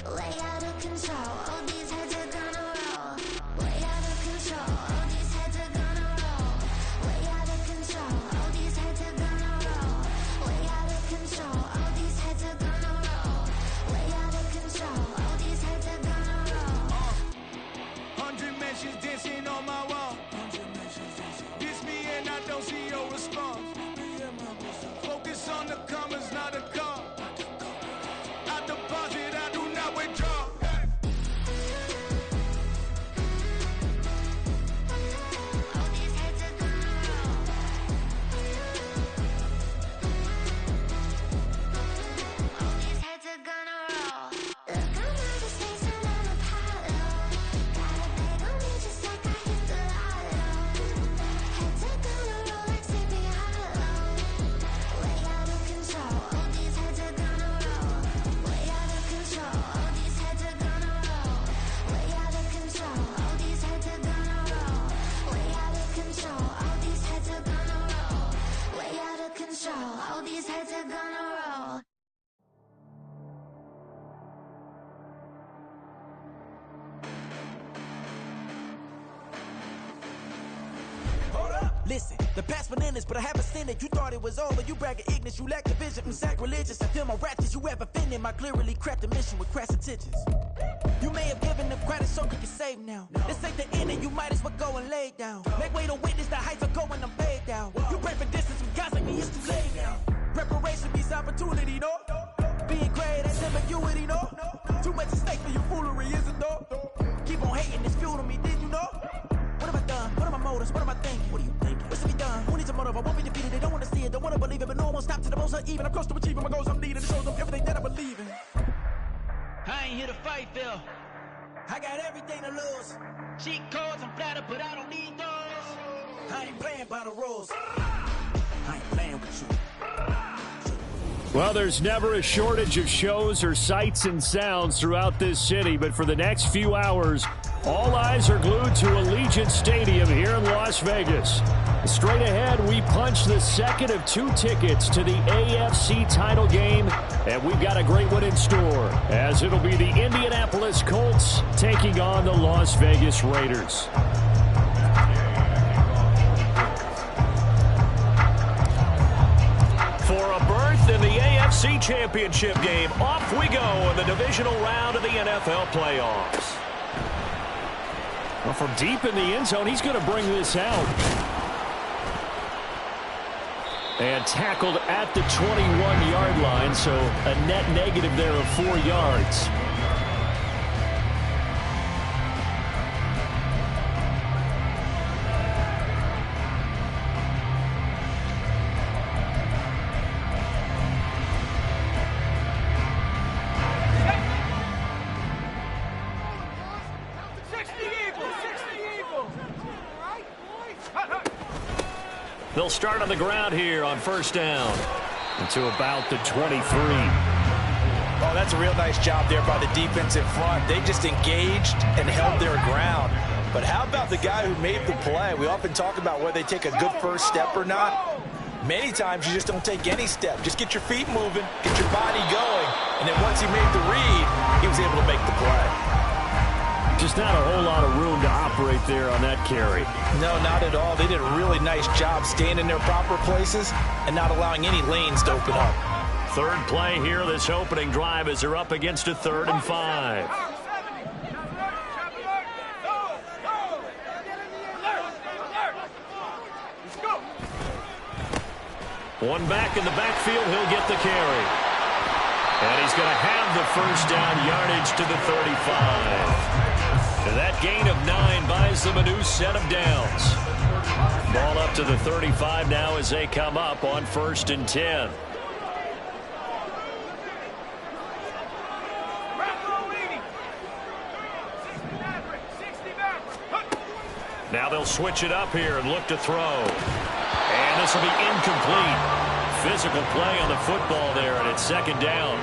way out of control. All these heads are gonna roll, way out of control. All these heads are gonna roll, way out of control. All these heads are gonna roll, way out of control. All these heads are gonna roll, way out of control. All these heads are gonna roll. 100 mentions dancing on my wall. Diss me and I don't see your response. Focus on the commas, not a call. I deposit, I do not withdraw. All these heads are gonna roll. All these heads are gonna roll. Look, I'm out of space, I'm on Apollo. Got a bag on me just like I hit the lotto. Heads are gonna roll like Sleepy Hollow. Way out of control. All these heads are gonna roll. Way out of control. All these heads are gonna roll. Way out of control. All these heads are gonna roll. Way out of control. All these heads are gonna roll. Way out of control. All these heads are gonna roll. Hold up, listen, the past been endless, but I haven't seen it. You thought it was over, you bragging ignorance, you lack the vision from sacrilegious. I feel my ratchets, you have offended my clearly crafted mission with crass intentions. You may have given them credit so you can save now. This ain't the end and you might as well go and lay down. Make way to witness the heights are going, I'm paid down. You pray for distance with guys like me, it's too late now. Preparation beats opportunity, no? Being great, that's ambiguity, no? Too much at stake for your foolery, isn't though? Keep on hating, it's fuel to me, did you know? What have I done? What are my motives? What am I thinking? What are you thinking? What's to be done? Who needs a motive? I won't be defeated. They don't want to see it, don't want to believe it, but no one won't stop to the most uneven. I'm close to achieving my goals. I'm needing to show them everything that I believe in. I ain't here to fight, Phil. I got everything to lose. Cheat codes, I'm flattered, but I don't need those. I ain't playing by the rules. I ain't playing with you. Well, there's never a shortage of shows or sights and sounds throughout this city, but for the next few hours, all eyes are glued to Allegiant Stadium here in Las Vegas. Straight ahead, we punch the second of 2 tickets to the AFC title game, and we've got a great one in store, as it'll be the Indianapolis Colts taking on the Las Vegas Raiders. For a berth in the AFC Championship game, off we go in the divisional round of the NFL playoffs. Well, from deep in the end zone, he's going to bring this out. And tackled at the 21-yard line, so a net negative there of 4 yards. They'll start on the ground here on first down to about the 23. Oh, that's a real nice job there by the defense in front. They just engaged and held their ground. But how about the guy who made the play? We often talk about whether they take a good first step or not. Many times you just don't take any step. Just get your feet moving, get your body going, and then once he made the read, he was able to make the play. Just not a whole lot of room to operate there on that carry. No, not at all. They did a really nice job staying in their proper places and not allowing any lanes to open up. Third play here, this opening drive, as they're up against a 3rd and 5. One back in the backfield, he'll get the carry. And he's going to have the first down yardage to the 35. That gain of 9 buys them a new set of downs. Ball up to the 35 now as they come up on 1st and 10. Now they'll switch it up here and look to throw. And this will be incomplete. Physical play on the football there, and it's 2nd down.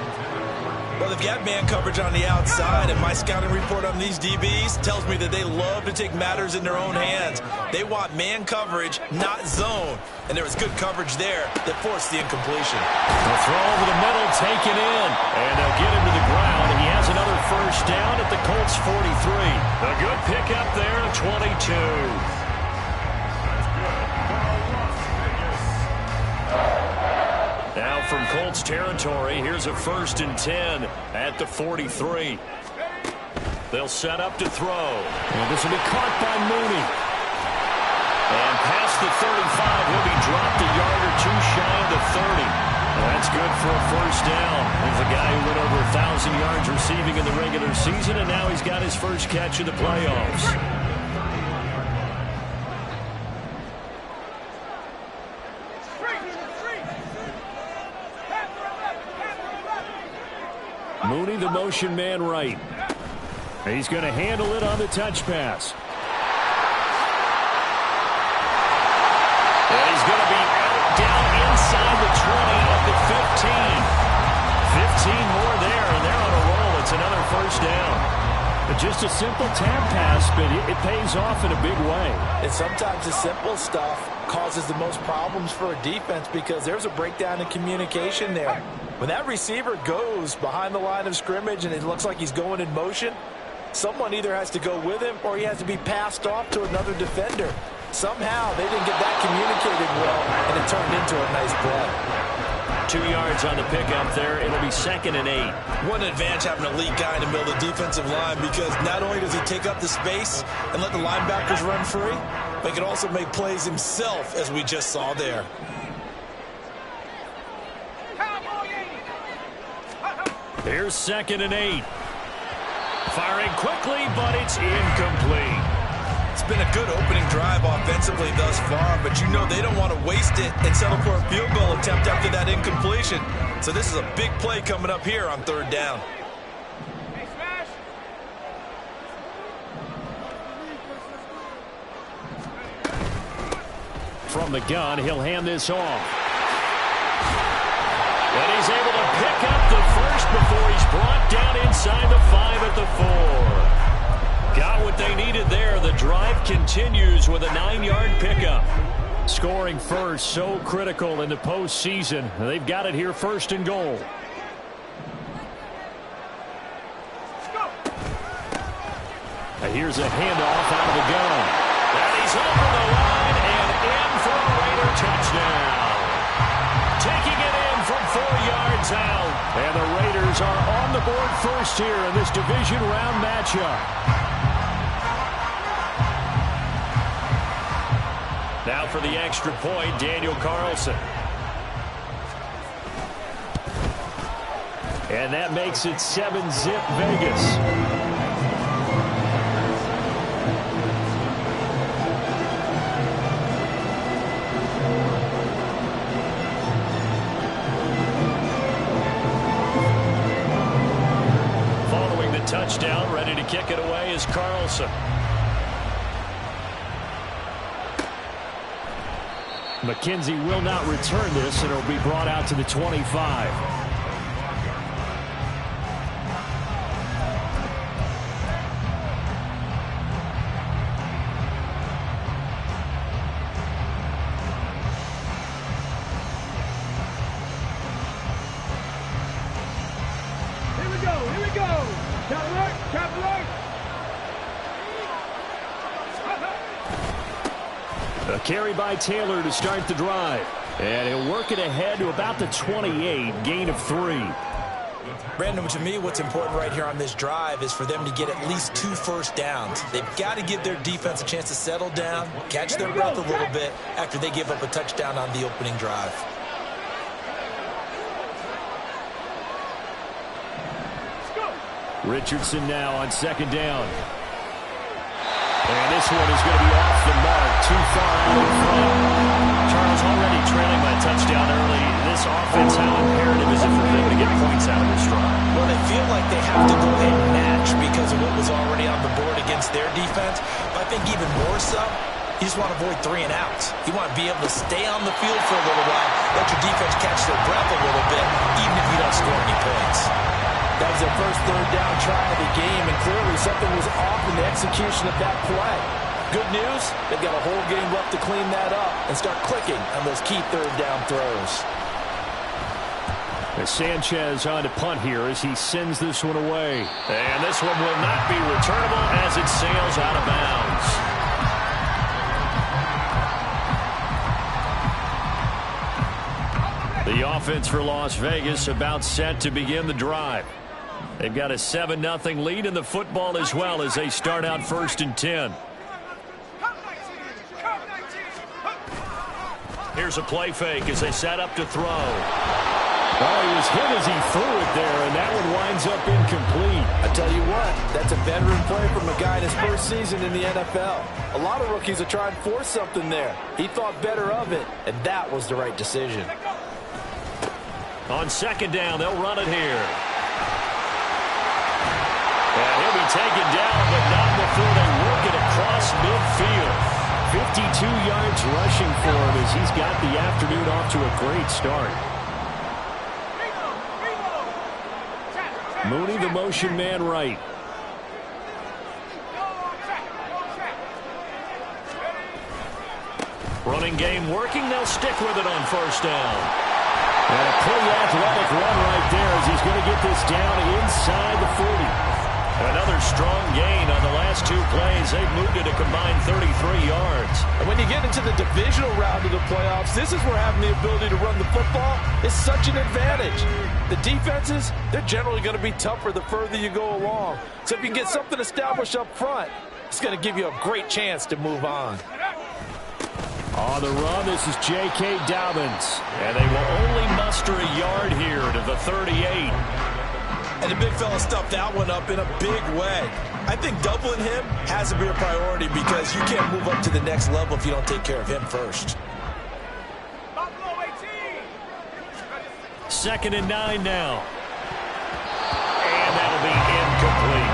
Well, they've got man coverage on the outside, and my scouting report on these DBs tells me that they love to take matters in their own hands. They want man coverage, not zone. And there was good coverage there that forced the incompletion. The throw over the middle, taken in. And they'll get him to the ground. He has another 43. A good pickup there to 22. Now from Colts territory, here's a 1st and 10 at the 43. They'll set up to throw. And this will be caught by Mooney. And past the 35, he'll be dropped a yard or two shy of the 30. Well, that's good for a 1st down. There's a guy who went over 1,000 yards receiving in the regular season, and now he's got his first catch in the playoffs. Mooney, the motion man right. He's going to handle it on the touch pass. And he's going to be out down inside the 20 at the 15. 15 more there, and they're on a roll. It's another 1st down. But just a simple tap pass, but it pays off in a big way. And sometimes the simple stuff causes the most problems for a defense because there's a breakdown in communication there. When that receiver goes behind the line of scrimmage and it looks like he's going in motion, someone either has to go with him or he has to be passed off to another defender. Somehow they didn't get that communicated well, and it turned into a nice play. 2 yards on the pickup there. It'll be 2nd and 8. One advantage having an elite guy in the middle of the defensive line because not only does he take up the space and let the linebackers run free, but he can also make plays himself, as we just saw there. Here's 2nd and 8. Firing quickly, but it's incomplete. It's been a good opening drive offensively thus far, but you know they don't want to waste it and settle for a field goal attempt after that incompletion. So this is a big play coming up here on 3rd down. From the gun, he'll hand this off. And he's able to pick up the 1st before he's brought down inside the 5 at the 4. Got what they needed there. The drive continues with a 9-yard pickup. Scoring first, so critical in the postseason. They've got it here, 1st and goal. And here's a handoff out of the gun. And he's over the line and in for a Raider touchdown. Taking it in from 4 yards out. And the Raiders are on the board first here in this division round matchup. Now for the extra point, Daniel Carlson. And that makes it 7-zip Vegas. Touchdown, ready to kick it away is Carlson. McKenzie will not return this, and it'll be brought out to the 25. A carry by Taylor to start the drive. And he'll work it ahead to about the 28, gain of 3. Brandon, to me, what's important right here on this drive is for them to get at least 2 first downs. They've got to give their defense a chance to settle down, catch their breath a little bit after they give up a touchdown on the opening drive. Richardson now on 2nd down. And this one is going to be off the mark, too far out in front. Charles already trailing by touchdown early. This offense, how imperative is it for them to get points out of this drive? Well, they feel like they have to go ahead and match because of what was already on the board against their defense. But I think even more so, you just want to avoid 3 and outs. You want to be able to stay on the field for a little while, let your defense catch their breath a little bit, even if you don't score any points. That was their first 3rd down try of the game, and clearly something was off in the execution of that play. Good news, they've got a whole game left to clean that up and start clicking on those key 3rd down throws. They Sanchez on to punt here as he sends this one away. And this one will not be returnable as it sails out of bounds. The offense for Las Vegas about set to begin the drive. They've got a 7-0 lead in the football as well as they start out 1st and 10. Here's a play fake as they set up to throw. Oh, he was hit as he threw it there, and that one winds up incomplete. I tell you what, that's a veteran play from a guy in his first season in the NFL. A lot of rookies are trying to force something there. He thought better of it, and that was the right decision. On 2nd down, they'll run it here. And he'll be taken down, but not before they work it across midfield. 52 yards rushing for him as he's got the afternoon off to a great start. Mooney, the motion man right. Running game working. They'll stick with it on 1st down. And a pretty athletic run right there as he's going to get this down inside the 40. Another strong gain on the last 2 plays. They've moved it a combined 33 yards. And when you get into the divisional round of the playoffs, this is where having the ability to run the football is such an advantage. The defenses, they're generally going to be tougher the further you go along. So if you can get something established up front, it's going to give you a great chance to move on. On the run, this is J.K. Dobbins. And they will only muster a yard here to the 38. And the big fella stuffed that one up in a big way. I think doubling him has to be a priority because you can't move up to the next level if you don't take care of him first. 2nd and 9 now. And that'll be incomplete.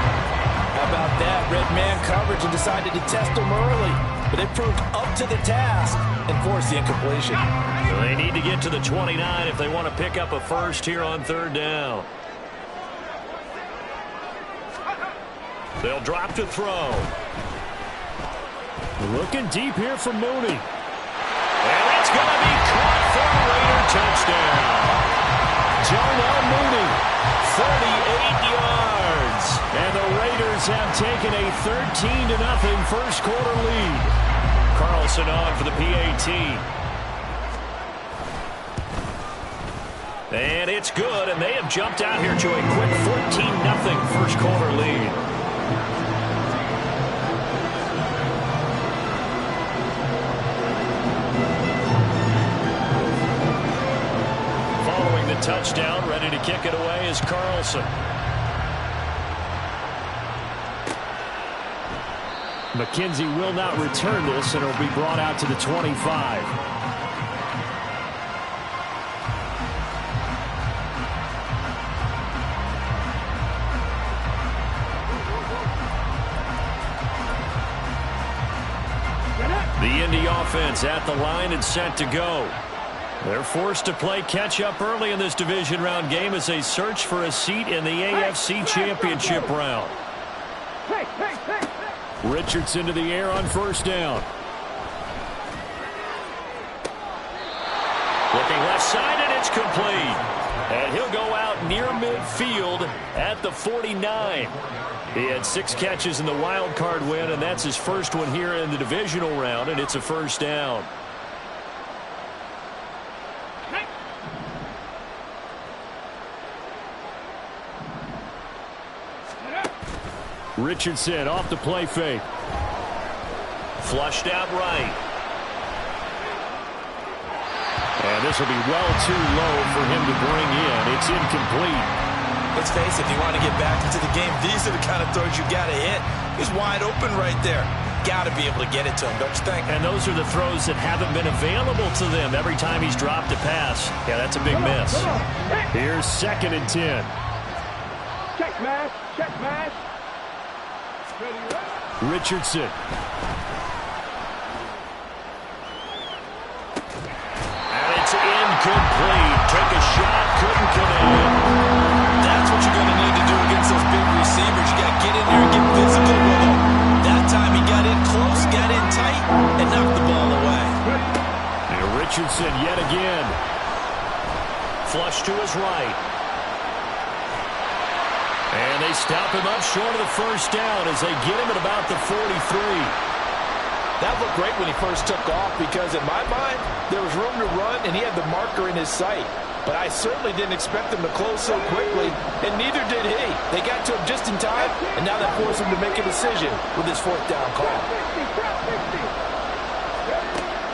How about that? Red man coverage and decided to test him early. But they proved up to the task and forced the incompletion. So they need to get to the 29 if they want to pick up a first here on 3rd down. They'll drop to throw. Looking deep here for Mooney. And it's going to be caught for a Raider touchdown. Darnell Mooney, 38 yards. And the Raiders have taken a 13-0 first quarter lead. Carlson on for the PAT. And it's good, and they have jumped out here to a quick 14-0 first quarter lead. Following the touchdown, ready to kick it away is Carlson. McKenzie will not return this, and it'll be brought out to the 25. The Indy offense at the line and set to go. They're forced to play catch-up early in this division round game as they search for a seat in the AFC Championship round. Richardson to the air on 1st down. Looking left side, and it's complete. And he'll go out near midfield at the 49. He had 6 catches in the wild card win, and that's his first one here in the divisional round, and it's a 1st down. Richardson off the play fake. Flushed out right. And this will be well too low for him to bring in. It's incomplete. Let's face it, if you want to get back into the game, these are the kind of throws you got to hit. He's wide open right there. Got to be able to get it to him, don't you think? And those are the throws that haven't been available to them every time he's dropped a pass. Yeah, that's a big miss. Here's 2nd and 10. Check smash, check smash. Richardson. And it's incomplete. Took a shot, couldn't connect. That's what you're going to need to do against those big receivers. You got to get in there and get physical with them. That time he got in close, got in tight, and knocked the ball away. And Richardson yet again. flush to his right. And they stop him up short of the first down as they get him at about the 43. That looked great when he first took off because, in my mind, there was room to run and he had the marker in his sight. But I certainly didn't expect him to close so quickly, and neither did he. They got to him just in time, and now that forced him to make a decision with his fourth down call.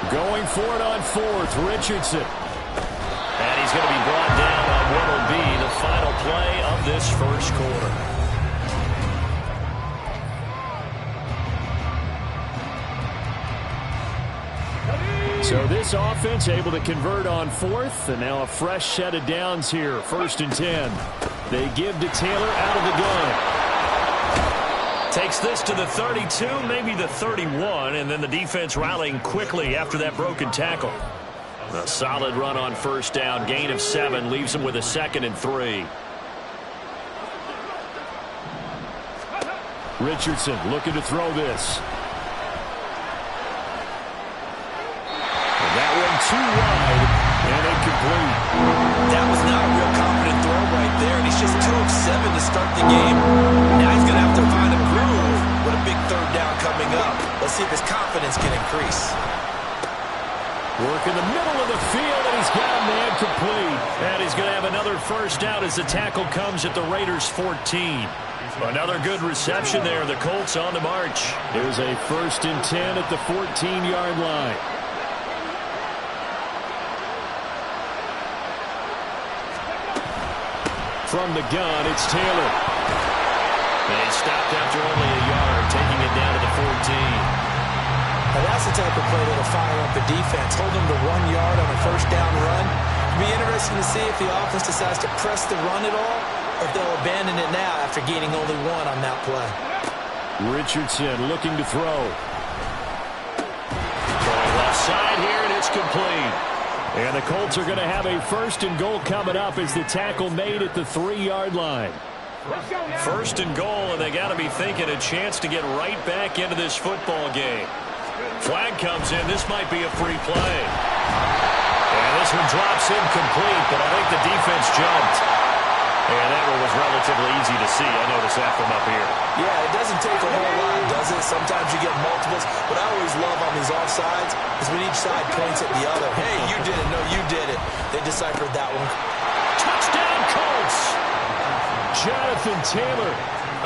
Going for it on fourth, Richardson. And he's going to be brought down on what will be the final play of this first quarter. So this offense able to convert on fourth, and now a fresh set of downs here. 1st and 10. They give to Taylor out of the gun. Takes this to the 32, maybe the 31, and then the defense rallying quickly after that broken tackle. A solid run on first down, gain of 7, leaves them with a 2nd and 3. Richardson looking to throw this. That one too wide and incomplete. That was not a real confident throw right there, and he's just 2 of 7 to start the game. Now he's going to have to find a groove with a big third down coming up. Let's see if his confidence can increase. Work in the middle of the field, and he's got a man complete. And he's going to have another first down as the tackle comes at the Raiders' 14. Another good reception there. The Colts on the march. Here's a 1st and 10 at the 14-yard line. From the gun, it's Taylor. And he's stopped after only a yard, taking it down to the 14. Now that's the type of play that'll fire up the defense. Hold them to 1 yard on a first down run. It'll be interesting to see if the offense decides to press the run at all, or if they'll abandon it now after gaining only 1 on that play. Richardson looking to throw. Going left side here, and it's complete. And the Colts are going to have a 1st and goal coming up as the tackle made at the 3-yard line. 1st and goal, and they got to be thinking a chance to get right back into this football game. Flag comes in. This might be a free play. And this one drops incomplete, but I think the defense jumped. And that one was relatively easy to see. I noticed that from up here. Yeah, it doesn't take a whole lot, does it? Sometimes you get multiples. What I always love on these offsides is when each side points at the other. Hey, you did it. No, you did it. They deciphered that one. Touchdown, Colts! Jonathan Taylor,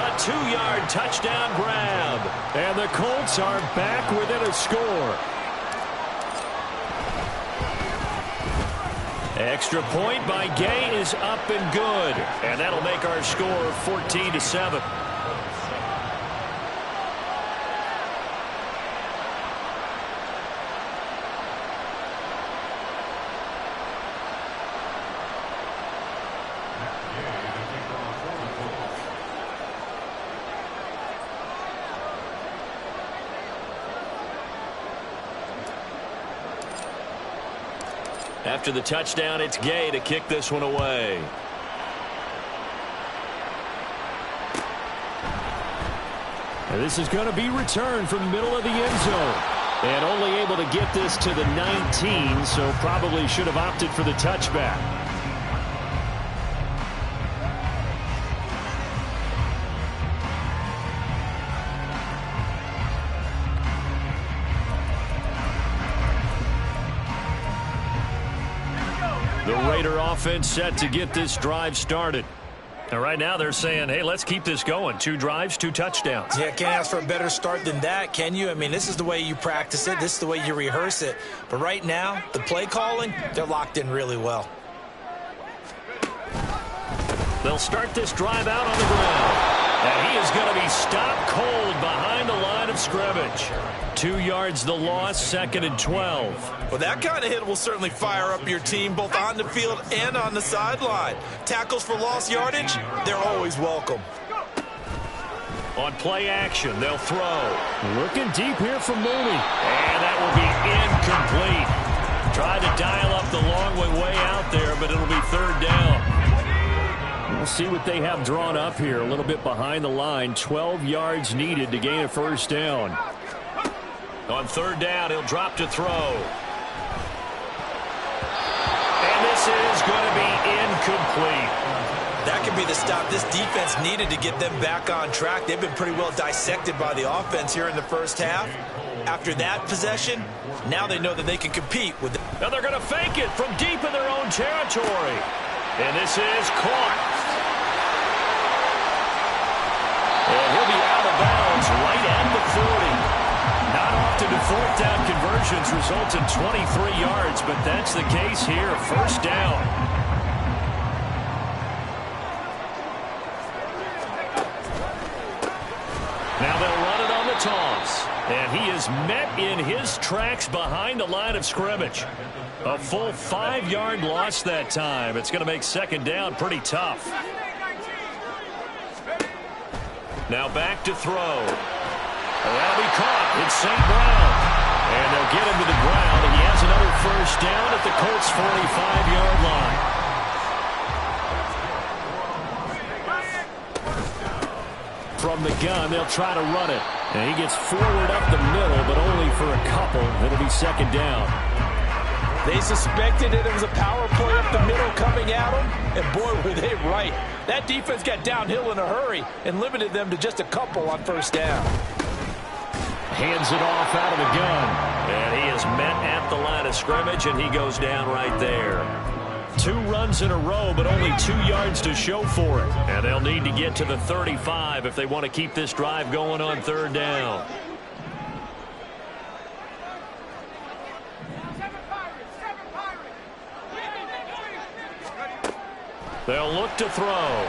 a 2-yard touchdown grab. And the Colts are back within a score. Extra point by Gay is up and good. And that'll make our score 14-7. After the touchdown, it's Gay to kick this one away. And this is going to be returned from the middle of the end zone. And only able to get this to the 19, so probably should have opted for the touchback. The Raider offense set to get this drive started. And right now they're saying, hey, let's keep this going. 2 drives, 2 touchdowns. Yeah, can't ask for a better start than that, can you? I mean, this is the way you practice it. This is the way you rehearse it. But right now, the play calling, they're locked in really well. They'll start this drive out on the ground. And he is going to be stopped cold behind the line of scrimmage. 2 yards the loss, 2nd and 12. Well, that kind of hit will certainly fire up your team both on the field and on the sideline. Tackles for lost yardage, they're always welcome. On play action, they'll throw. Looking deep here for Mooney. And that will be incomplete. Tried to dial up the long way out there, but it'll be 3rd down. We'll see what they have drawn up here. A little bit behind the line. 12 yards needed to gain a 1st down. On 3rd down, he'll drop to throw. And this this is going to be incomplete. That could be the stop this defense needed to get them back on track. They've been pretty well dissected by the offense here in the first half. After that possession, now they know that they can compete with them. Now they're going to fake it from deep in their own territory. And this is caught. And he'll be out of bounds right at the 40. Not often do fourth down conversions result in 23 yards, but that's the case here. First down. Now they'll run it on the toss. And he is met in his tracks behind the line of scrimmage. A full 5-yard loss that time. It's going to make second down pretty tough. Now back to throw. That'll be caught. It's St. Brown. And they'll get him to the ground, and he has another first down at the Colts' 45-yard line. From the gun, they'll try to run it. And he gets forward up the middle, but only for a couple. It'll be second down. They suspected it was a power play up the middle coming at them, and boy, were they right. That defense got downhill in a hurry and limited them to just a couple on first down. Hands it off out of the gun. And he is met at the line of scrimmage, and he goes down right there. 2 runs in a row, but only 2 yards to show for it. And they'll need to get to the 35 if they want to keep this drive going on third down. They'll look to throw.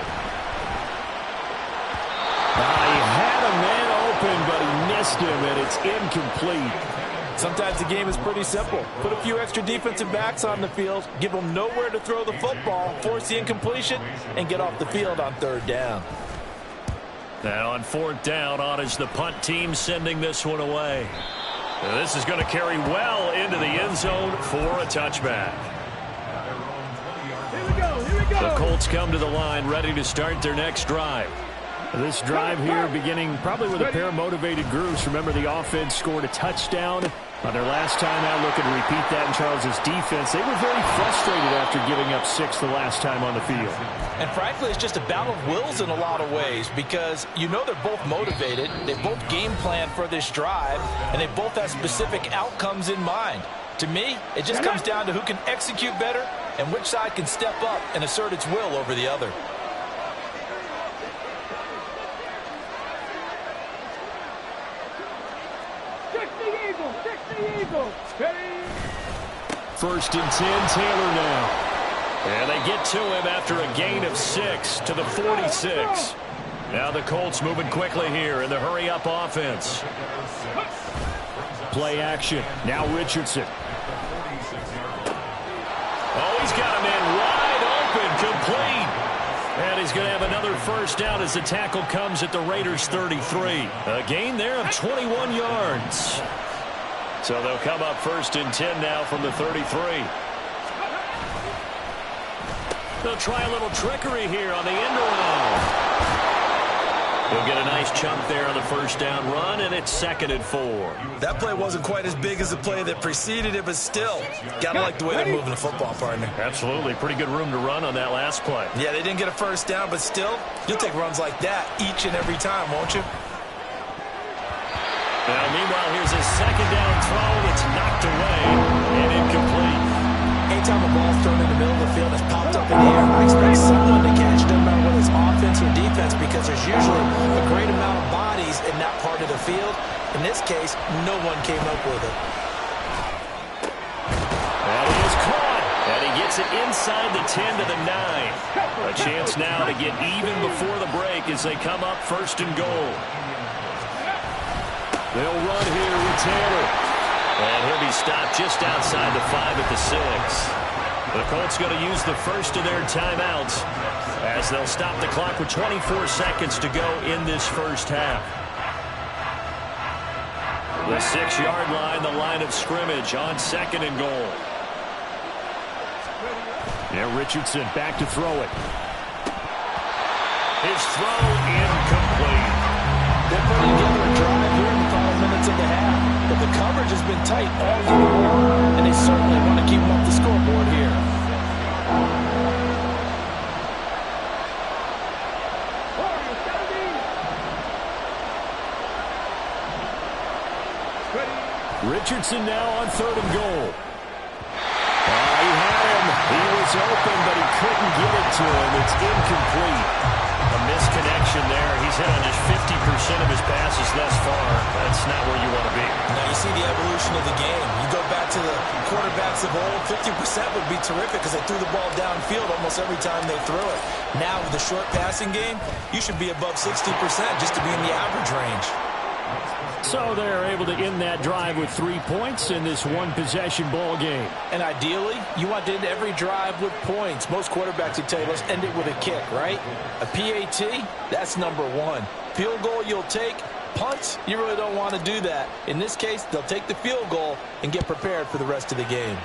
He had a man open, but he missed him, and it's incomplete. Sometimes the game is pretty simple. Put a few extra defensive backs on the field, give them nowhere to throw the football, force the incompletion, and get off the field on third down. Now on fourth down, on is the punt team sending this one away. And this is going to carry well into the end zone for a touchback. Here we go, here we go. The Colts come to the line, ready to start their next drive. This drive here beginning probably with a pair of motivated groups. Remember, the offense scored a touchdown on their last time out. Looking to repeat that in Charles's defense. They were very frustrated after giving up 6 the last time on the field. And frankly, it's just a battle of wills in a lot of ways, because you know they're both motivated. They both game plan for this drive, and they both have specific outcomes in mind. To me, it just comes down to who can execute better and which side can step up and assert its will over the other. First and 10, Taylor now. And they get to him after a gain of 6 to the 46. Now the Colts moving quickly here in the hurry-up offense. Play action. Now Richardson. Oh, he's got a man wide open, complete. And he's going to have another first down as the tackle comes at the Raiders' 33. A gain there of 21 yards. So they'll come up first and 10 now from the 33. They'll try a little trickery here on the end around. They'll get a nice chunk there on the first down run, and it's 2nd and 4. That play wasn't quite as big as the play that preceded it, but still, gotta like the way they're moving the football, partner. Absolutely. Pretty good room to run on that last play. Yeah, they didn't get a first down, but still, you'll take runs like that each and every time, won't you? Now, meanwhile, here's a second down throw. It's knocked away and incomplete. Anytime a ball's thrown in the middle of the field that's popped up in the air, I expect someone to catch, no matter whether it's offense or defense, because there's usually a great amount of bodies in that part of the field. In this case, no one came up with it. And he is caught. And he gets it inside the 10 to the 9. A chance now to get even before the break as they come up first and goal. They'll run here with Taylor. And he'll be stopped just outside the 5 at the 6. The Colts going to use the first of their timeouts as they'll stop the clock with 24 seconds to go in this first half. The 6-yard line, the line of scrimmage on 2nd and goal. Now Richardson back to throw it. His throw incomplete. They're putting together a drive here in the final minutes of the half, but the coverage has been tight all game long, and they certainly want to keep them off the scoreboard here. Richardson now on 3rd and goal. He had him. He was open, but he couldn't get it to him. It's incomplete. A misconnection there. He's hit on just 50% of his passes thus far. That's not where you want to be. Now you see the evolution of the game. You go back to the quarterbacks of old, 50% would be terrific because they threw the ball downfield almost every time they threw it. Now with the short passing game, you should be above 60% just to be in the average range. So they're able to end that drive with 3 points in this one-possession ball game. And ideally, you want to end every drive with points. Most quarterbacks would tell you, let's end it with a kick, right? A PAT, that's number one. Field goal you'll take. Punts, you really don't want to do that. In this case, they'll take the field goal and get prepared for the rest of the game.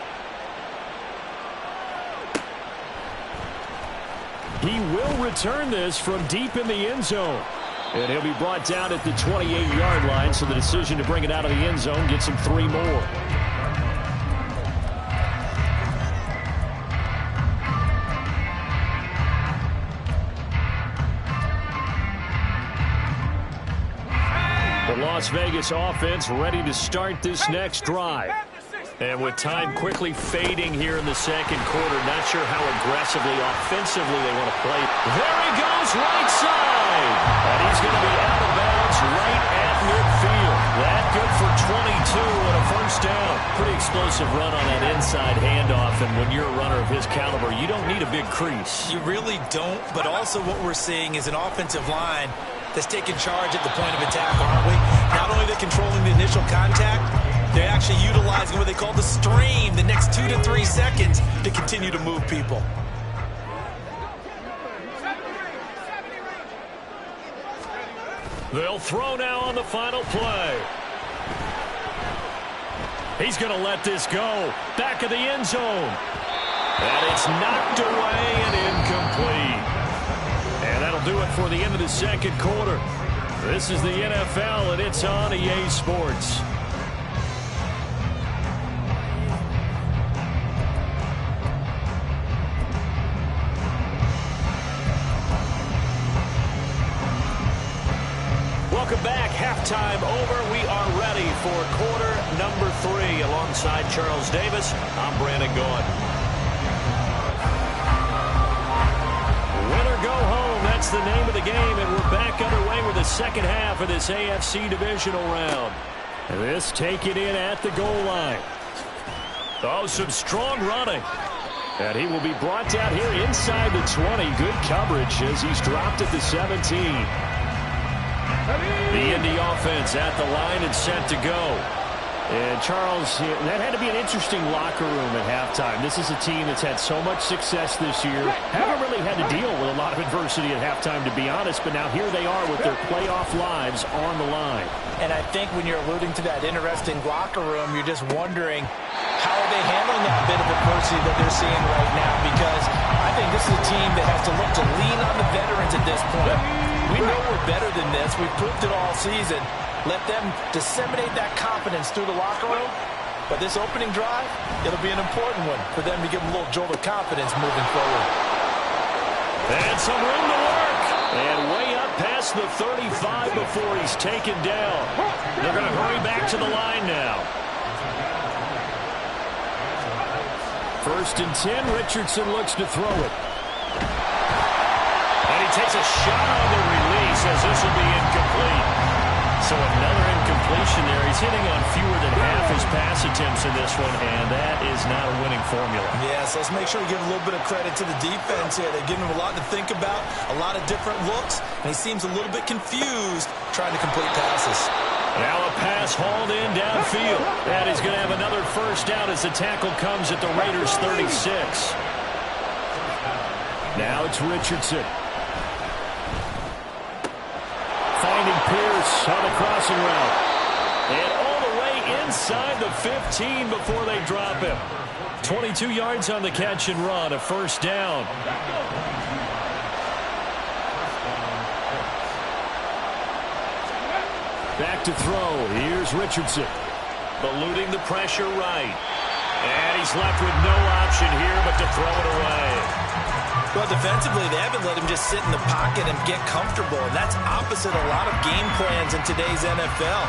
He will return this from deep in the end zone. And he'll be brought down at the 28-yard line, so the decision to bring it out of the end zone gets him 3 more. The Las Vegas offense ready to start this next drive. And with time quickly fading here in the second quarter, not sure how aggressively, offensively they want to play. There he goes, right side. And he's going to be out of bounds right at midfield. That good for 22 and a first down. Pretty explosive run on that inside handoff, and when you're a runner of his caliber, you don't need a big crease. You really don't, but also what we're seeing is an offensive line that's taking charge at the point of attack, aren't we? Not only are they controlling the initial contact, they're actually utilizing what they call the stream, the next 2 to 3 seconds, to continue to move people. They'll throw now on the final play. He's going to let this go. Back of the end zone. And it's knocked away and incomplete. And that'll do it for the end of the second quarter. This is the NFL, and it's on EA Sports. Welcome back. Halftime over. We are ready for quarter number 3. Alongside Charles Davis, I'm Brandon Gaudin. Win or go home, that's the name of the game, and we're back underway with the second half of this AFC divisional round. And this taken in at the goal line. Oh, some strong running. And he will be brought down here inside the 20. Good coverage as he's dropped at the 17. The Indy offense at the line and set to go. And Charles, that had to be an interesting locker room at halftime. This is a team that's had so much success this year. Haven't really had to deal with a lot of adversity at halftime, to be honest. But now here they are with their playoff lives on the line. And I think when you're alluding to that interesting locker room, you're just wondering how are they handling that bit of adversity that they're seeing right now? Because I think this is a team that has to look to lean on the veterans at this point. We know we're better than this. We've proved it all season. Let them disseminate that confidence through the locker room. But this opening drive, it'll be an important one for them to give them a little jolt of confidence moving forward. And some room to work. And way up past the 35 before he's taken down. They're going to hurry back to the line now. 1st and 10. Richardson looks to throw it. And he takes a shot on the release as this will be incomplete. So another incompletion there. He's hitting on fewer than half his pass attempts in this one, and that is not a winning formula. Yes, let's make sure we give a little bit of credit to the defense here. They're giving him a lot to think about, a lot of different looks, and he seems a little bit confused trying to complete passes. Now a pass hauled in downfield. That is going to have another first down as the tackle comes at the Raiders' 36. Now it's Richardson. Finding Pierce on the crossing route. And all the way inside the 15 before they drop him. 22 yards on the catch and run, a first down. Back to throw. Here's Richardson. Eluding the pressure right. And he's left with no option here but to throw it away. Well, defensively, they haven't let him just sit in the pocket and get comfortable, and that's opposite a lot of game plans in today's NFL.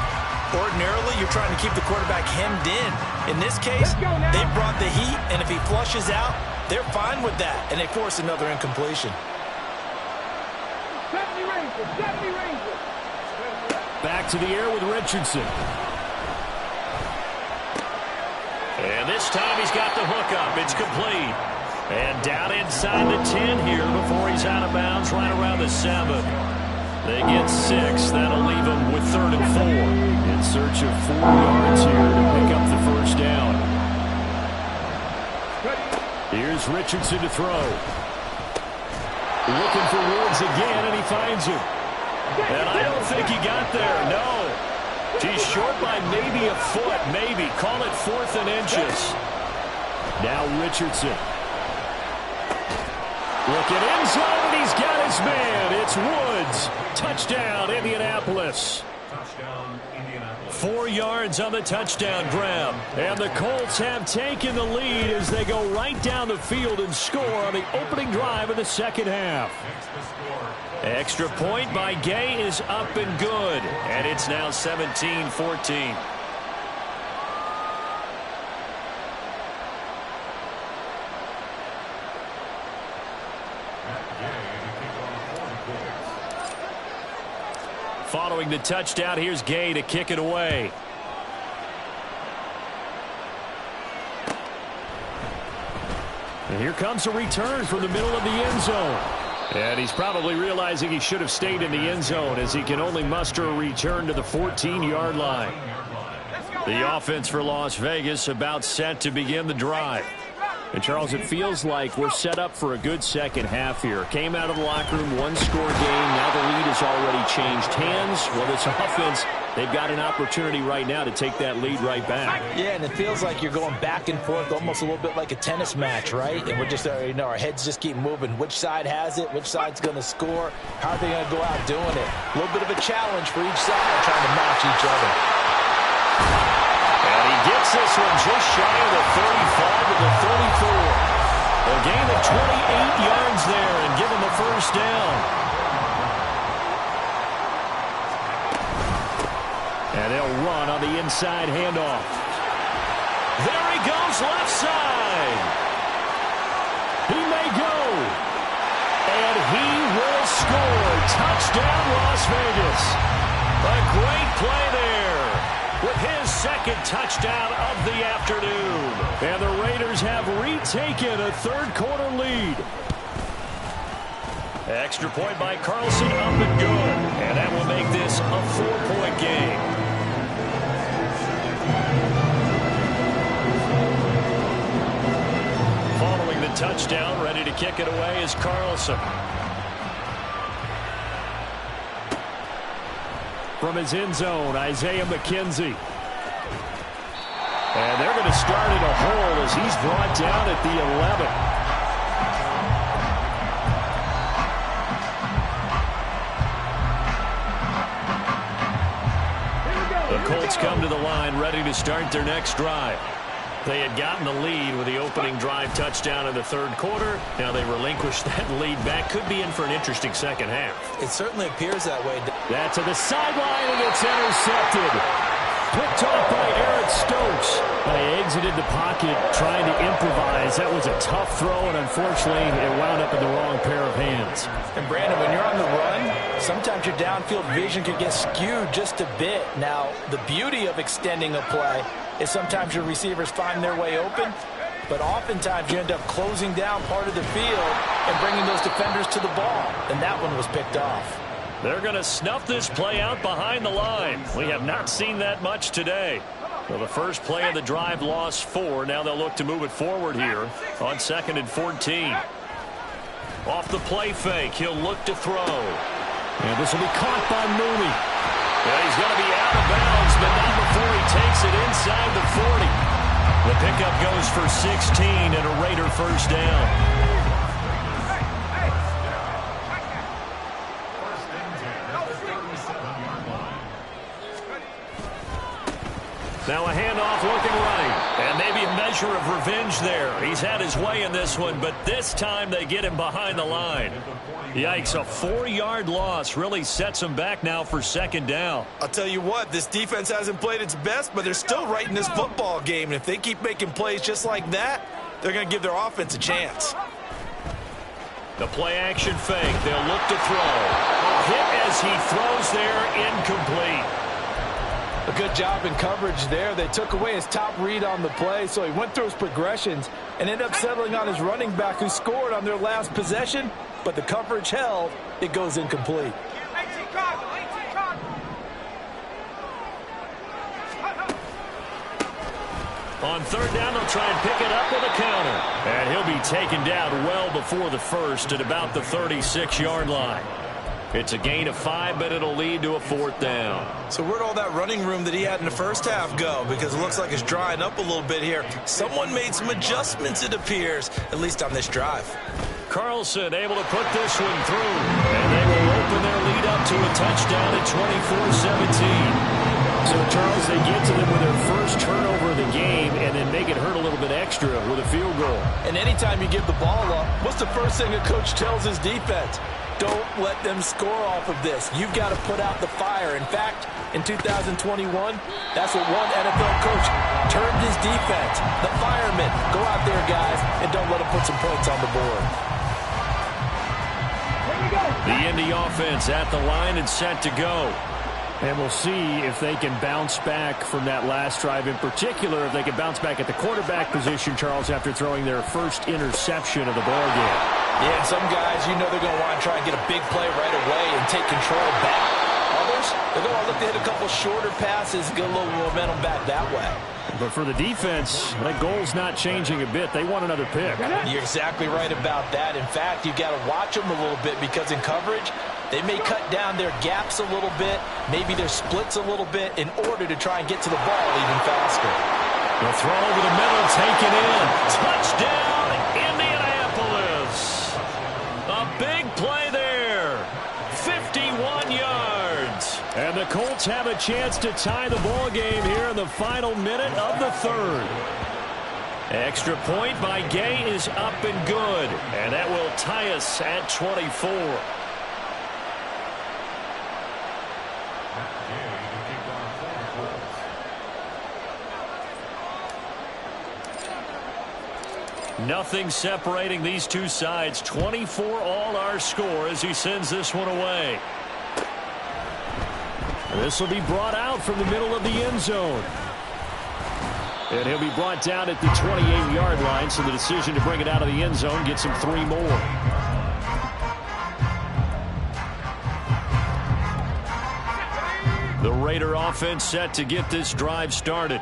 Ordinarily, you're trying to keep the quarterback hemmed in. In this case, they brought the heat, and if he flushes out, they're fine with that, and they force another incompletion. 70 Rangers, 70 Rangers. Back to the air with Richardson. And this time he's got the hook up. It's complete. And down inside the 10 here before he's out of bounds right around the 7. They get 6. That'll leave them with 3rd and 4. In search of 4 yards here to pick up the first down. Here's Richardson to throw. Looking for Woods again, and he finds him. And I don't think he got there, no. He's short by maybe a foot, maybe. Call it 4th and inches. Now Richardson. Look at end zone, and he's got his man. It's Woods. Touchdown, Indianapolis. 4 yards on the touchdown grab. And the Colts have taken the lead as they go right down the field and score on the opening drive of the second half. Extra point by Gay is up and good. And it's now 17-14. Following the touchdown, here's Gay to kick it away. And here comes a return from the middle of the end zone. And he's probably realizing he should have stayed in the end zone as he can only muster a return to the 14-yard line. The offense for Las Vegas about set to begin the drive. And, Charles, it feels like we're set up for a good second half here. Came out of the locker room, one-score game. Now the lead has already changed hands. Well, this offense, they've got an opportunity right now to take that lead right back. Yeah, and it feels like you're going back and forth, almost a little bit like a tennis match, right? And we're just, our heads just keep moving. Which side has it? Which side's going to score? How are they going to go out doing it? A little bit of a challenge for each side, trying to match each other. And he gets this one just shy of the 35 to the 34. A gain of 28 yards there and give him the first down. And they'll run on the inside handoff. There he goes left side. He may go. And he will score. Touchdown Las Vegas. A great play there. With his second touchdown of the afternoon. And the Raiders have retaken a third-quarter lead. Extra point by Carlson, up and good. And that will make this a 4-point game. Following the touchdown, ready to kick it away is Carlson. From his end zone, Isaiah McKenzie. And they're going to start in a hole as he's brought down at the 11. The Colts come to the line, ready to start their next drive. They had gotten the lead with the opening drive touchdown in the third quarter. Now they relinquished that lead back. Could be in for an interesting second half. It certainly appears that way. That to the sideline, and it's intercepted. Picked off by Eric Stokes. They exited the pocket trying to improvise. That was a tough throw, and unfortunately, it wound up in the wrong pair of hands. And, Brandon, when you're on the run, sometimes your downfield vision can get skewed just a bit. Now, the beauty of extending a play is sometimes your receivers find their way open, but oftentimes you end up closing down part of the field and bringing those defenders to the ball, and that one was picked off. They're going to snuff this play out behind the line. We have not seen that much today. Well, the first play of the drive lost 4. Now they'll look to move it forward here on 2nd and 14. Off the play fake, he'll look to throw. And this will be caught by Mooney. Yeah, he's going to be out of bounds, but not before he takes it inside the 40. The pickup goes for 16 and a Raider first down. Now a handoff looking right. And maybe a measure pressure of revenge there. He's had his way in this one, but this time they get him behind the line. Yikes, a 4-yard loss really sets him back now for second down. I'll tell you what, this defense hasn't played its best, but they're still right in this football game. And if they keep making plays just like that, they're going to give their offense a chance. The play-action fake. They'll look to throw. A hit as he throws there, incomplete. A good job in coverage there. They took away his top read on the play, so he went through his progressions and ended up settling on his running back who scored on their last possession, but the coverage held. It goes incomplete. On third down, they'll try and pick it up with a counter. And he'll be taken down well before the first at about the 36-yard line. It's a gain of 5, but it'll lead to a fourth down. So where'd all that running room that he had in the first half go? Because it looks like it's drying up a little bit here. Someone made some adjustments, it appears, at least on this drive. Carlson able to put this one through. And they will open their lead up to a touchdown at 24-17. So, Charles, they get to them with their first turnover of the game and then make it hurt a little bit extra with a field goal. And anytime you give the ball up, what's the first thing a coach tells his defense? Don't let them score off of this. You've got to put out the fire. In fact, in 2021, that's what one NFL coach termed his defense. The firemen. Go out there, guys, and don't let them put some points on the board. The Indy offense at the line and set to go. And we'll see if they can bounce back from that last drive. In particular, if they can bounce back at the quarterback position, Charles, after throwing their first interception of the ballgame. Yeah, some guys, you know they're going to want to try and get a big play right away and take control back. Others, they're going to look to hit a couple shorter passes, get a little momentum back that way. But for the defense, that goal's not changing a bit. They want another pick. You're exactly right about that. In fact, you've got to watch them a little bit because in coverage, they may cut down their gaps a little bit, maybe their splits a little bit in order to try and get to the ball even faster. The throw over the middle, taken in. Touchdown, Indianapolis. A big play there. 51 yards. And the Colts have a chance to tie the ball game here in the final minute of the third. Extra point by Gay is up and good. And that will tie us at 24. Nothing separating these two sides. 24 all our score as he sends this one away. This will be brought out from the middle of the end zone. And he'll be brought down at the 28-yard line, so the decision to bring it out of the end zone gets him 3 more. The Raider offense set to get this drive started.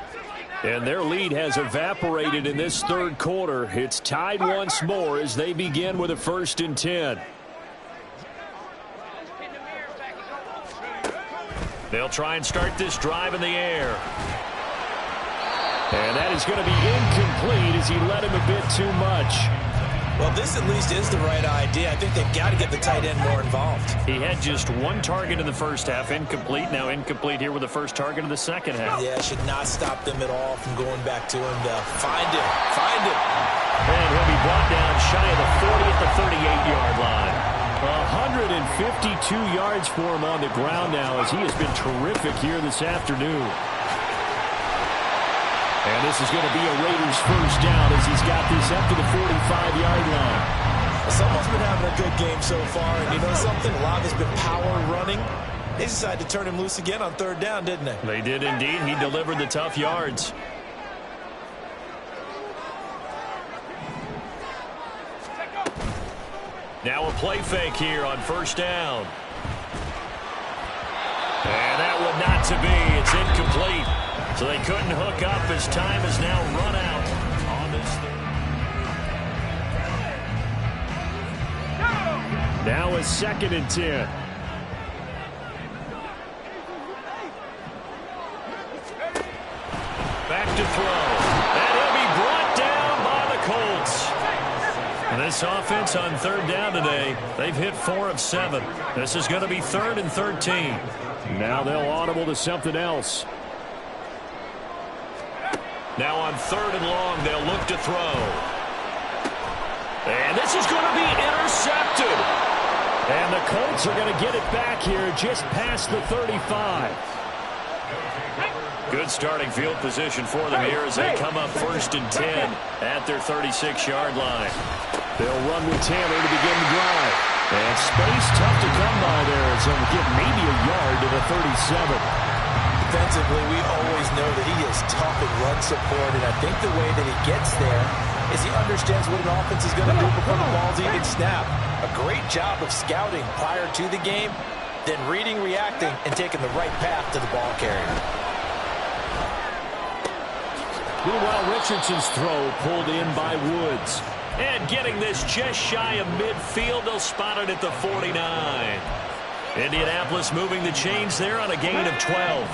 And their lead has evaporated in this third quarter. It's tied once more as they begin with a 1st and 10. They'll try and start this drive in the air. And that is going to be incomplete as he led him a bit too much. Well, this at least is the right idea. I think they've got to get the tight end more involved. He had just 1 target in the first half, incomplete. Now incomplete here with the first target of the second half. Yeah, should not stop them at all from going back to him to find him. Find him. And he'll be brought down shy of the 40 at the 38-yard line. 152 yards for him on the ground now as he has been terrific here this afternoon. And this is going to be a Raiders first down as he's got this up to the 45-yard line. Someone's been having a good game so far, and you know something? A lot of it's been power running. They decided to turn him loose again on 3rd down, didn't they? They did indeed. He delivered the tough yards. Now a play fake here on 1st down. And that would not to be. It's incomplete. So they couldn't hook up as time has now run out on this third. Now a 2nd and 10. Back to throw. And he'll be brought down by the Colts. And this offense on 3rd down today, they've hit 4 of 7. This is going to be 3rd and 13. Now they'll audible to something else. Now on 3rd and long, they'll look to throw. And this is going to be intercepted. And the Colts are going to get it back here just past the 35. Good starting field position for them here as they come up 1st and 10 at their 36-yard line. They'll run with Taylor to begin the drive. And space tough to come by there as they'll get maybe a yard to the 37. Defensively, we always know that he is tough in run support, and I think the way that he gets there is he understands what an offense is going to do before the ball's even snapped. A great job of scouting prior to the game, then reading, reacting, and taking the right path to the ball carrier. Meanwhile, Richardson's throw pulled in by Woods. And getting this just shy of midfield, they'll spot it at the 49. Indianapolis moving the chains there on a gain of 12.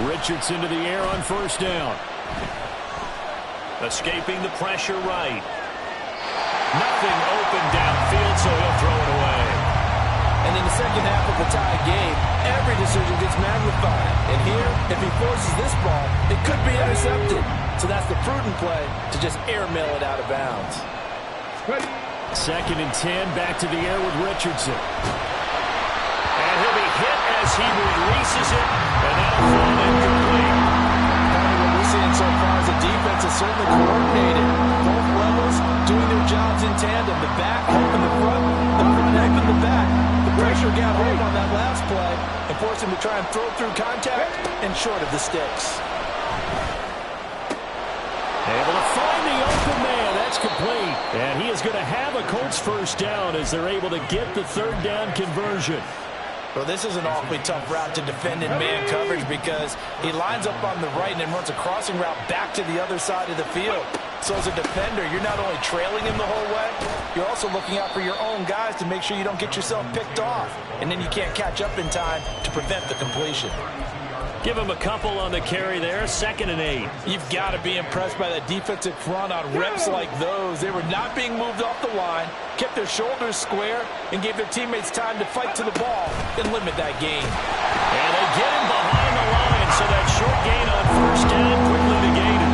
Richardson to the air on 1st down. Escaping the pressure right. Nothing open downfield, so he'll throw it away. And in the second half of the tie game, every decision gets magnified. And here, if he forces this ball, it could be intercepted. So that's the prudent play to just airmail it out of bounds. 2nd and 10, back to the air with Richardson. And he'll be hit as he releases it, and that'll fall incomplete. What we're seeing so far is the defense is certainly coordinated. Both levels doing their jobs in tandem. The back helping the front helping the back. The pressure got home on that last play and forced him to try and throw through contact and short of the sticks. Able to find the open man. That's complete. And he is going to have a Colts 1st down as they're able to get the 3rd down conversion. Well, this is an awfully tough route to defend in man coverage because he lines up on the right and then runs a crossing route back to the other side of the field. So as a defender, you're not only trailing him the whole way, you're also looking out for your own guys to make sure you don't get yourself picked off. And then you can't catch up in time to prevent the completion. Give him a couple on the carry there, 2nd and 8. You've got to be impressed by that defensive front on reps like those. They were not being moved off the line, kept their shoulders square, and gave their teammates time to fight to the ball and limit that gain. And they get him behind the line, so that short gain on 1st down quickly negated.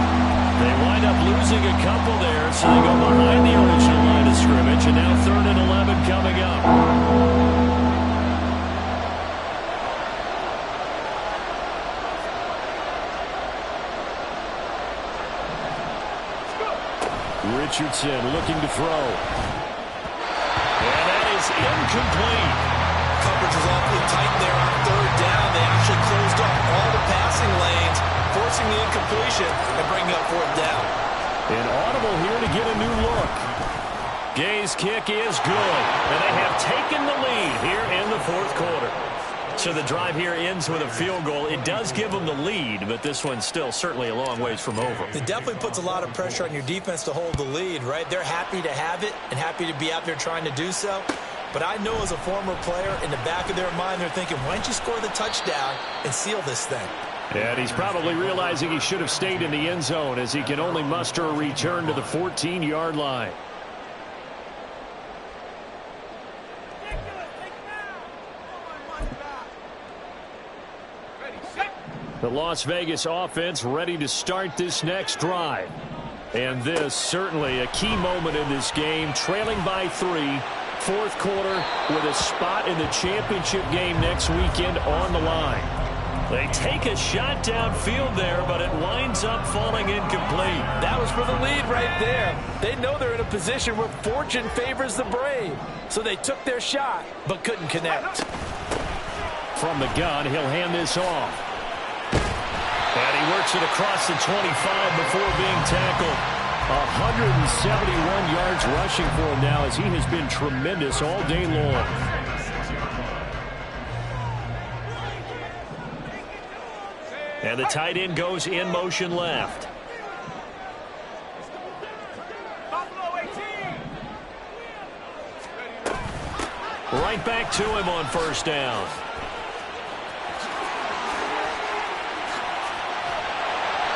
They wind up losing a couple there, so they go behind the original line of scrimmage, and now 3rd and 11 coming up. Richardson looking to throw. And that is incomplete. Coverage is awfully tight there on 3rd down. They actually closed off all the passing lanes, forcing the incompletion and bringing up 4th down. An audible here to get a new look. Gay's kick is good, and they have taken the lead here in the 4th quarter. So the drive here ends with a field goal. It does give them the lead, but this one's still certainly a long ways from over. It definitely puts a lot of pressure on your defense to hold the lead, right? They're happy to have it and happy to be out there trying to do so. But I know as a former player, in the back of their mind, they're thinking, why don't you score the touchdown and seal this thing? And he's probably realizing he should have stayed in the end zone as he can only muster a return to the 14-yard line. The Las Vegas offense ready to start this next drive. And this certainly a key moment in this game, trailing by 3, 4th quarter with a spot in the championship game next weekend on the line. They take a shot downfield there, but it winds up falling incomplete. That was for the lead right there. They know they're in a position where fortune favors the brave. So they took their shot, but couldn't connect. From the gun, he'll hand this off. And he works it across the 25 before being tackled. 171 yards rushing for him now as he has been tremendous all day long. And the tight end goes in motion left. Right back to him on 1st down.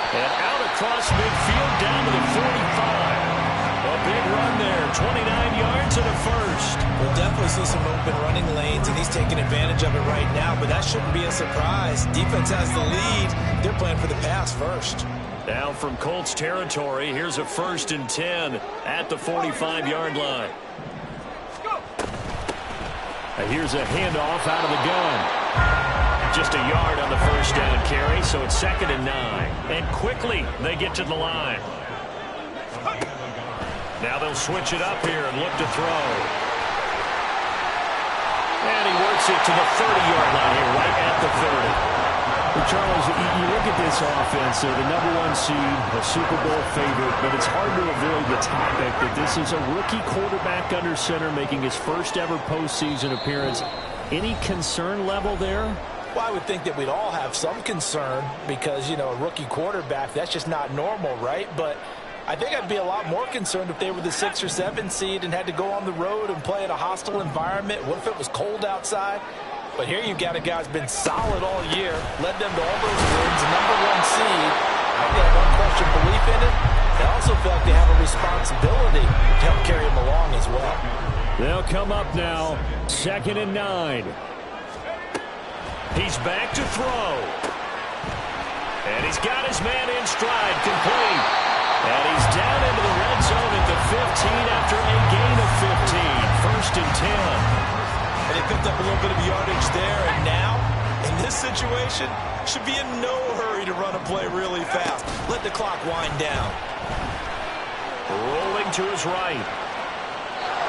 And out across midfield down to the 45. A big run there, 29 yards and a first. We'll definitely obviously some open running lanes, and he's taking advantage of it right now, but that shouldn't be a surprise. Defense has the lead. They're playing for the pass first. Now from Colts territory, here's a 1st and 10 at the 45-yard line. Here's a handoff out of the gun. Just a yard on the first down carry, so it's 2nd and 9. And quickly they get to the line. Now they'll switch it up here and look to throw. And he works it to the 30-yard line here, right at the 30. Well, Charles, you look at this offense, they're the #1 seed, a Super Bowl favorite, but it's hard to avoid the topic that this is a rookie quarterback under center making his first ever postseason appearance. Any concern level there? Well, I would think that we'd all have some concern because, you know, a rookie quarterback, that's just not normal, right? But I think I'd be a lot more concerned if they were the 6 or 7 seed and had to go on the road and play in a hostile environment. What if it was cold outside? But here you've got a guy who's been solid all year, led them to all those wins, #1 seed. I think they have unquestioned belief in it. They also feel like they have a responsibility to help carry him along as well. They'll come up now, 2nd and 9. He's back to throw. And he's got his man in stride, complete. And he's down into the red zone at the 15 after a gain of 15. 1st and 10. And he picked up a little bit of yardage there, and now, in this situation, should be in no hurry to run a play really fast. Let the clock wind down. Rolling to his right.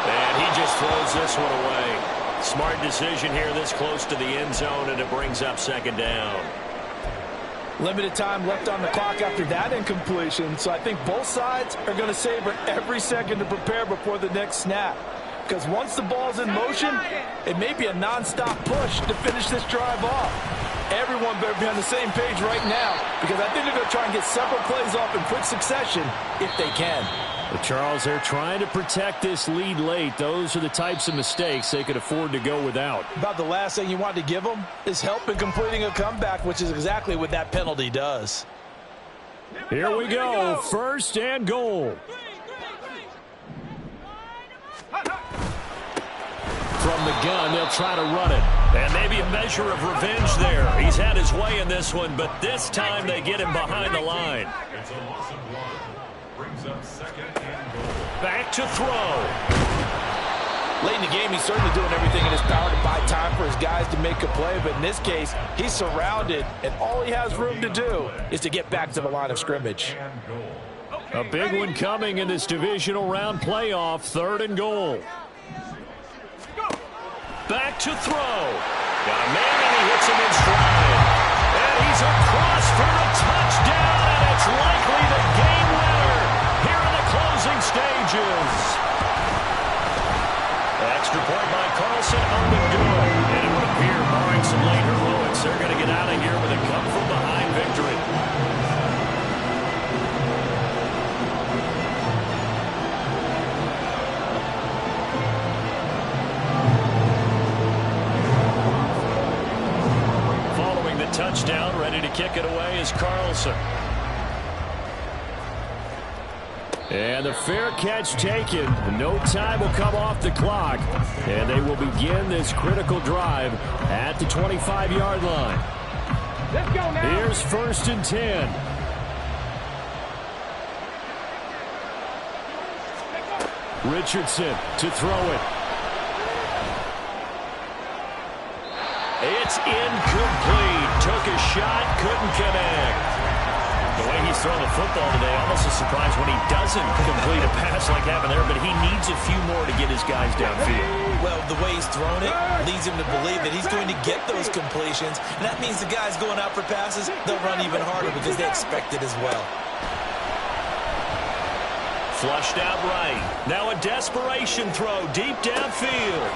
And he just throws this one away. Smart decision here this close to the end zone, and it brings up 2nd down. Limited time left on the clock after that incompletion, so I think both sides are going to savor every second to prepare before the next snap. Because once the ball's in motion, it may be a nonstop push to finish this drive off. Everyone better be on the same page right now, because I think they're going to try and get several plays off in quick succession if they can. But Charles, they're trying to protect this lead late. Those are the types of mistakes they could afford to go without. About the last thing you want to give them is help in completing a comeback, which is exactly what that penalty does. Here we go, 1st and goal. From the gun, they'll try to run it. And maybe a measure of revenge there. He's had his way in this one, but this time they get him behind the line. Back to throw. Late in the game, he's certainly doing everything in his power to buy time for his guys to make a play, but in this case, he's surrounded, and all he has room to do is to get back to the line of scrimmage. A big one coming in this divisional round playoff, 3rd and goal. Back to throw. Got a man, and he hits him in stride. And he's across for the touchdown, and it's likely the game winner here in the closing stages. Extra point by Carlson on the good. And it would appear, barring some late heroics, they're going to get out of here with a come-from-behind victory. Touchdown, ready to kick it away is Carlson. And the fair catch taken. No time will come off the clock. And they will begin this critical drive at the 25-yard line. Let's go now. Here's 1st and 10. Richardson to throw it. It's incomplete. Took a shot, couldn't connect. The way he's throwing the football today, almost a surprise when he doesn't complete a pass like that there, but he needs a few more to get his guys downfield. Well, the way he's thrown it leads him to believe that he's going to get those completions, and that means the guys going out for passes, they'll run even harder because they expect it as well. Flushed out right. Now a desperation throw deep downfield.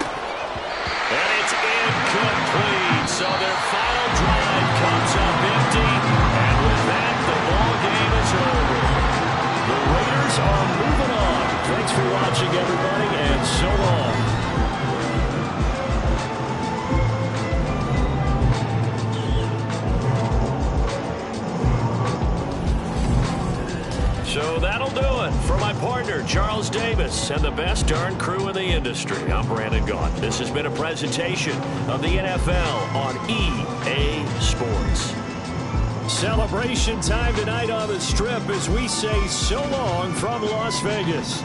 And it's incomplete. So their final drive comes up empty. And with that, the ball game is over. The Raiders are moving on. Thanks for watching, everybody, and so long. So that'll do it for my partner, Charles Davis, and the best darn crew in the industry. I'm Brandon Gaudin. This has been a presentation of the NFL on EA Sports. Celebration time tonight on the Strip as we say so long from Las Vegas.